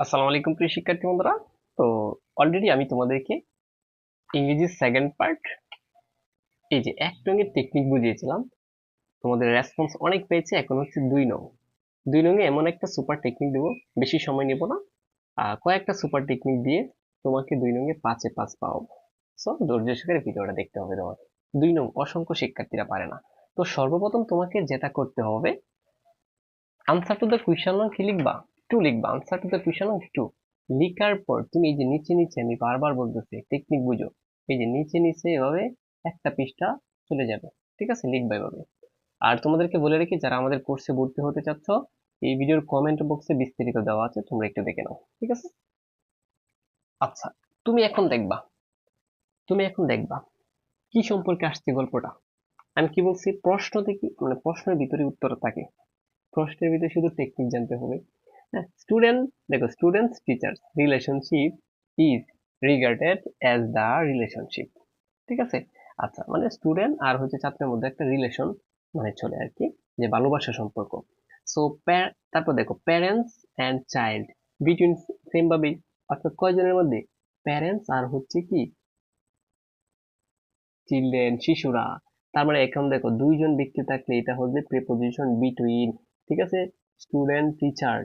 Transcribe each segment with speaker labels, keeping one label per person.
Speaker 1: আসসালামু আলাইকুম প্রিয় শিক্ষার্থী বন্ধুরা। তো অলরেডি আমি তোমাদেরকে ইংরেজির সেকেন্ড পার্ট এই যে এক নং এর টেকনিক বুঝিয়েছিলাম। তোমাদের রেসপন্স অনেক পেয়েছে। এখন হচ্ছে 2 নং। 2 নং এ এমন একটা সুপার টেকনিক দেবো, বেশি সময় নেব না। কয়েকটা সুপার টেকনিক দিয়ে তোমাকে 2 নং এ 5-এ 5 পাওয়াবো। সো ধৈর্য সহকারে ভিডিওটা দেখতে হবে তোমার। 2 নং অসংখ্য শিক্ষার্থীরা পারে না। তো সর্বপ্রথম তোমাকে যেটা করতে হবে, আনসার টু দ্য কুয়েশন কি লিখবা? টু লিখবা। Answer to the question to লিখার পর তুমি এই যে নিচে নিচে, আমি বারবার বলতেছি টেকনিক বুঝো, এই যে নিচে নিচে এভাবে একটা পৃষ্ঠা চলে যাবে। ঠিক আছে, লিখবা এভাবে। আর তোমাদেরকে বলে রেখে, যারা আমাদের কোর্সে ভর্তি হতে চাচ্ছ, এই ভিডিওর কমেন্ট বক্সে বিস্তারিত দেওয়া আছে, তোমরা একটু দেখে নাও। ঠিক আছে। আচ্ছা, তুমি এখন দেখবা তুমি এখন দেখবা কি সম্পর্কে আসছে গল্পটা। আমি কি বলছি, প্রশ্ন থেকে মানে প্রশ্নের ভিতরে উত্তর থাকে। প্রশ্নের ভিতরে শুধু টেকনিক জানতে হবে। হ্যাঁ, স্টুডেন্ট, দেখো, students teacher relationship is regarded as the relationship. ঠিক আছে। আচ্ছা, মানে স্টুডেন্ট আর হচ্ছে ছাত্রের মধ্যে একটা রিলেশন মানে চলে আর কি, যে ভালোবাসা সম্পর্ক। সো তারপর দেখো parents and child between, same ভাবেই, অর্থাৎ কয়জনের মধ্যে? প্যারেন্টস আর হচ্ছে কি চিলড্রেন, শিশুরা। তার মানে এখন দেখো দুইজন ব্যক্তি থাকলে এটা হবে প্রিপোজিশন বিটুইন। ঠিক আছে। স্টুডেন্ট টিচার,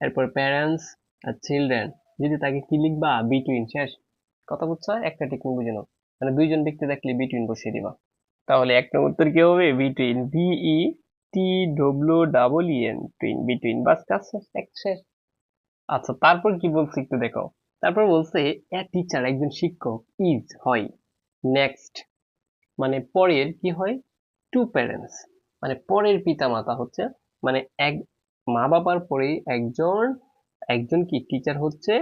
Speaker 1: এরপর প্যারেন্টস আর চিলড্রেন, যদি তাকে কি লিখবা? বিটুইন, শেষ। কথা বুঝছো? একটা টেকনিক বুঝে নাও। মানে দুইজন ব্যক্তি থাকলে বিটুইন বসিয়ে দিবা। তাহলে এক নম্বর উত্তর কি হবে? Between, BETWEEN, twin, between. বাস, কাজ শেষ, এক শেষ। আচ্ছা, তারপর কি বলছে একটু দেখো। তারপর বলছে এ টিচার, একজন শিক্ষক, ইজ হয়, নেক্সট মানে পরের কি হয়, টু প্যারেন্টস মানে পরের পিতামাতা হচ্ছে, মানে এক মা বাবার পরে একজন, একজন কি টিচার হচ্ছে,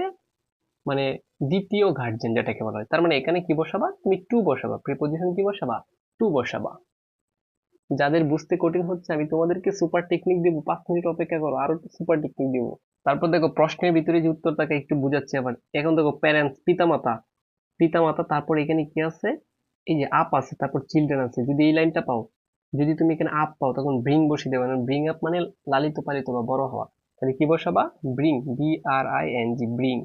Speaker 1: মানে দ্বিতীয় গার্জেন যেটাকে বলা হয়। তার মানে এখানে কি বসাবা তুমি? টু বসাবা। প্রিপোজিশন কি বসাবা? টু বসাবা। যাদের বুঝতে কঠিন হচ্ছে, আমি তোমাদেরকে সুপার টেকনিক দিব, 5 মিনিট অপেক্ষা করো, আরো সুপার টেকনিক দিব। তারপর দেখো প্রশ্নের ভিতরে যে উত্তর থাকে একটু বুঝাচ্ছি আবার। এখন দেখো প্যারেন্টস, পিতামাতা, পিতামাতা, তারপর এখানে কি আছে? এই যে আপ আছে, তারপর চিলড্রেন আছে। যদি এই লাইনটা পাও, যদি তুমি এখানে আপ পাও, তখন ব্রিং বসিয়ে দেবে। মানে ব্রিং আপ মানে লালিত পালিত বা বড় হওয়া। তাহলে কি বসাবা? Bring, BRING, bring.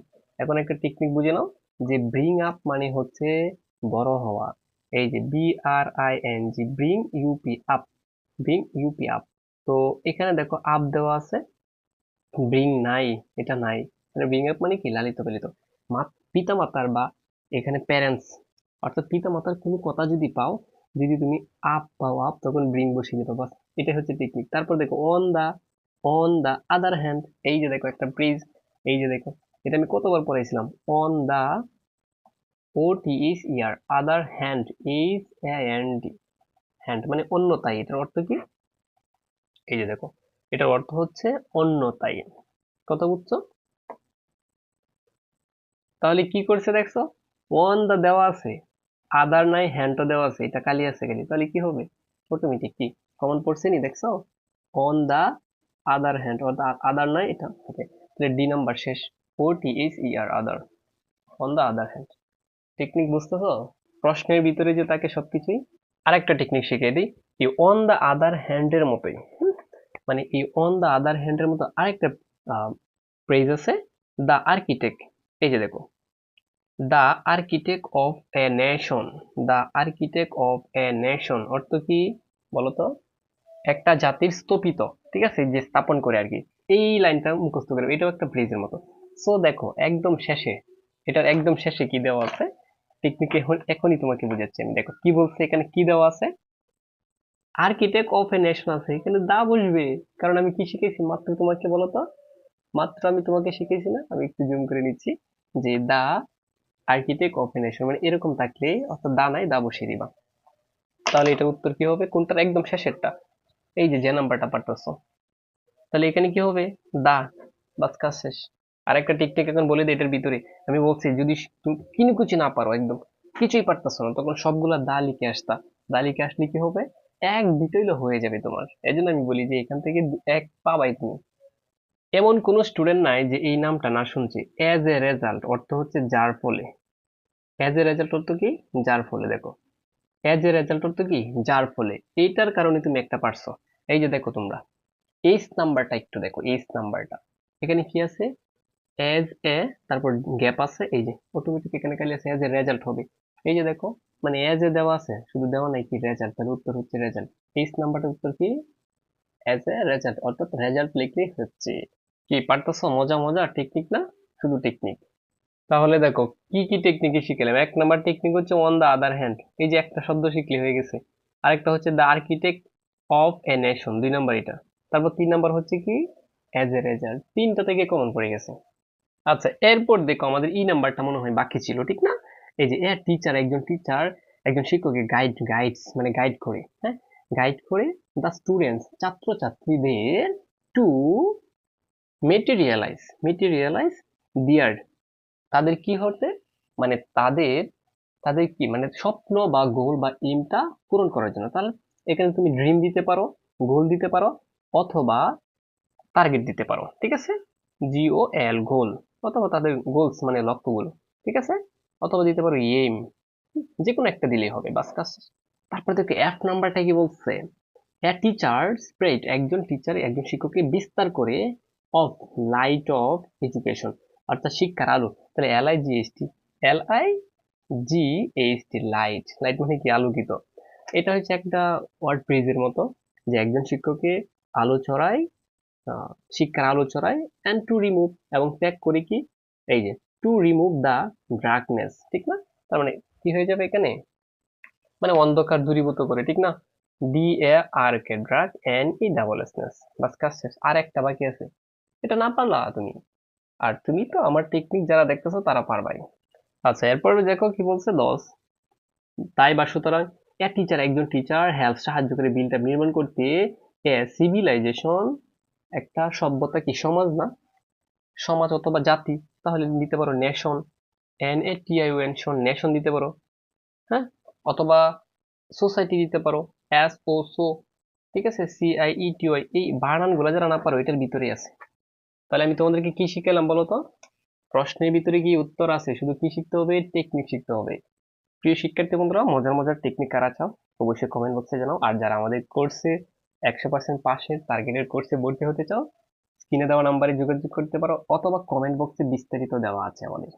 Speaker 1: এখন একটা টেকনিক বুঝে নাও, যে ব্রিং আপ মানে হচ্ছে বড় হওয়া। এই যে BRING, bring UP up, bring UP up. তো এখানে দেখো আপ দেওয়া আছে, ব্রিং নাই, এটা নাই। মানে ব্রিং আপ মানে কি? লালিত পালিত। পিতা মাতার বা এখানে প্যারেন্টস, অর্থাৎ পিতা মাতার কোনো কথা যদি পাও, যদি তুমি আপ পাও, আপ, তখন ব্রিং বসিয়ে দিতে, বাস। এটা হচ্ছে টেকনিক। তারপর দেখো অন দা আদার হ্যান্ড, এই যে দেখো একটা ব্রিজ, এই যে দেখো, এটা আমি কতবার পড়াইছিলাম। On the, OTHER, other hand, HAND, hand মানে অন্যতায়। এটার অর্থ কি? এই যে দেখো, এটার অর্থ হচ্ছে অন্যতায়। কথা বুঝছো? তাহলে কি করছে দেখছো? ওয়ান দা দেওয়া আছে, আদার নাই, হ্যান্ডও দেওয়া আছে, এটা খালি আছে খালি, তাহলে কি হবে? অটোমেটিক কি কমন পড়ছে নি, দেখছো? অন দা আদার হ্যান্ড, অর্থাৎ আদার নাই, এটা ওকে। তাহলে ডি নাম্বার শেষ। OTHER, other, on the other hand. Technique বুঝতেছো? প্রশ্নের ভিতরে যে তাকে সবকিছুই। আরেকটা টেকনিক শিখিয়ে দিই, এই অন দা আদার হ্যান্ডের মতোই, মানে এই অন দা আদার হ্যান্ডের মতো আরেকটা ফ্রেজ আছে, দা আর্কিটেক্ট। এই যে দেখো, the architect of a nation, the architect of a nation অর্থ কি বলতো? একটা জাতির স্থপিত। ঠিক আছে, যে স্থাপন করে আর কি। এই লাইনটা মুখস্থ করে, এটাও একটা ফ্রেজের মতো। সো দেখো একদম শেষে, এটার একদম শেষে কি দেওয়া আছে, টেকনিকে এখনই তোমাকে বুঝাচ্ছি আমি। দেখো কি বলছে এখানে, কি দেওয়া আছে? আর্কিটেক্ট অফ এ নেশন আছে, এখানে দা বসবে। কারণ আমি কি শিখেছি মাত্র তোমাকে, বলো তো? মাত্র আমি তোমাকে শিখেছি না, আমি একটু জুম করে নিচ্ছি, যে দা আর্কিটেক্ট অফ এ নেশন, মানে এরকম থাকলে, অর্থাৎ দা নাই, দা বসিয়ে দিবা। তাহলে এটা উত্তর কি হবে? কোনটার? একদম শেষেরটা, এই যে নাম্বারটা পাঠাচ্ছ। তাহলে এখানে কি হবে? দা, বাস, কাজ শেষ। আর একটা টেকনিক এখন বলে দিই এটার ভিতরে। আমি বলছি যদি তুমি কিনে কুচি না পারো, একদম কিছুই পারতেছো না, তখন সবগুলা দা লিখে আসতা। দা লিখে আসলে কি হবে? এক দুটোইলো হয়ে যাবে তোমার। এই জন্য আমি বলি যে এখান থেকে এক পাবাই তুমি। এমন কোন স্টুডেন্ট নাই যে এই নামটা না শুনছে। এজ এ রেজাল্ট অর্থ হচ্ছে যার ফলে। এজ এ রেজাল্ট অর্থ কি? যার ফলে। দেখো, এজ এ রেজাল্ট অর্থ কি? যার ফলে। এইটার কারণে তুমি একটা পারছো। এই যে দেখো তোমরা এইচ নাম্বারটা একটু দেখো, এইচ নাম্বারটা এখানে কি আছে? অ্যাজ এ, তারপর গ্যাপ আছে, এই যে অটোমেটিক এখানে খালি আছে অ্যাজ এ রেজাল্ট হবে। এই যে দেখো, মানে অ্যাজ এ দেওয়া আছে, শুধু দেওয়া নাই কি রেজাল্ট, তাহলে উত্তর হচ্ছে রেজাল্ট। তেইশ নাম্বারটার উত্তর কি? অ্যাজ এ রেজাল্ট, অর্থাৎ রেজাল্ট লিখলেই হচ্ছে। কি পারতেছো? মজা মজা টেকনিক না, শুধু টেকনিক। তাহলে দেখো কি কি টেকনিক শিখলাম। এক নাম্বার টেকনিক হচ্ছে অন দা আদার হ্যান্ড, এই যে একটা শব্দ শিখলে হয়ে গেছে। আরেকটা হচ্ছে the architect of a nation, 2 number এটা। তারপর 3 নাম্বার হচ্ছে কি? As a result. তিনটা থেকে কমন পড়ে গেছে। আচ্ছা, এরপর দেখো আমাদের ই নাম্বারটা মনে হয় বাকি ছিল, ঠিক না? এই যে এর টিচার, একজন টিচার একজন শিক্ষককে গাইডস মানে গাইড করে, হ্যাঁ, গাইড করে দ্য স্টুডেন্টস, ছাত্র ছাত্রীদের টু মেটেরিয়ালাইজ দিয়ার, তাদের কি হতে, মানে তাদের তাদের কি মানে স্বপ্ন বা গোল বা এইমটা পূরণ করার জন্য। তাহলে এখানে তুমি ড্রিম দিতে পারো, গোল দিতে পারো, অথবা টার্গেট দিতে পারো, ঠিক আছে? GOL, গোল, অথবা তাদের গোলস মানে লক্ষ্যগুলো, ঠিক আছে? অথবা দিতে পারো এইম, যে কোনো একটা দিলেই হবে, বাস কাজ শেষ। তারপরে দেখো এফ নাম্বারটা কি বলছে? এ টিচার স্প্রেড, একজন টিচার একজন শিক্ষককে বিস্তার করে অফ লাইট অফ এডুকেশন, অর্থাৎ শিক্ষার আলো। তাহলে LIGHT, লাইট, লাইট মানে কি? আলোকিত। এটা হচ্ছে একটা ওয়ার্ড ফ্রেজের মতো, যে একজন শিক্ষককে আলো ছড়ায়, শিক্ষার আলো ছড়ায়, অ্যান্ড টু রিমুভ, এবং ত্যাগ করে কি? এই যে টু রিমুভ দা ডার্কনেস, ঠিক না? তার মানে কি হয়ে যাবে এখানে? মানে অন্ধকার দূরীভূত করে, ঠিক না? DARK, ড্রাগ এন ই ডাবল এসনেস, বাস কাজ শেষ। আর একটা বাকি আছে, এটা না পারলা তুমি। আর তুমি তো আমার টেকনিক যারা দেখতেছো তারা পারবাই। আচ্ছা, এরপরে দেখো কি বলছে 10, তাই বা সুতরাং এ টিচার, একজন টিচার হেল্প, সাহায্য করে বিল্ডটা নির্মাণ করতে, এ সিভিলাইজেশন, একটা সভ্যতা, কি সমাজ না, সমাজ অথবা জাতি। তাহলে দিতে পারো নেশন, NATION, শন, নেশন দিতে পারো, হ্যাঁ। অথবা সোসাইটি দিতে পারো, SO, ঠিক আছে? CIETY, এই বানান গুলা যারা না পারো এটার ভিতরেই আছে। তাহলে আমি তোমাদেরকে কি শিখালাম বলো তো? প্রশ্নের ভিতরে কি উত্তর আছে, শুধু কি শিখতে হবে? টেকনিক শিখতে হবে। প্রিয় শিক্ষার্থী বন্ধুরা, মজার মজার টেকনিক কারা চাও অবশ্যই কমেন্ট বক্সে জানাও। আর যারা আমাদের কোর্সে 100% পাশের টার্গেটের কোর্সে ভর্তি হতে চাও, স্ক্রিনে দেওয়া নাম্বারে যোগাযোগ করতে পারো, অথবা কমেন্ট বক্সে বিস্তারিত দেওয়া আছে আমাদের।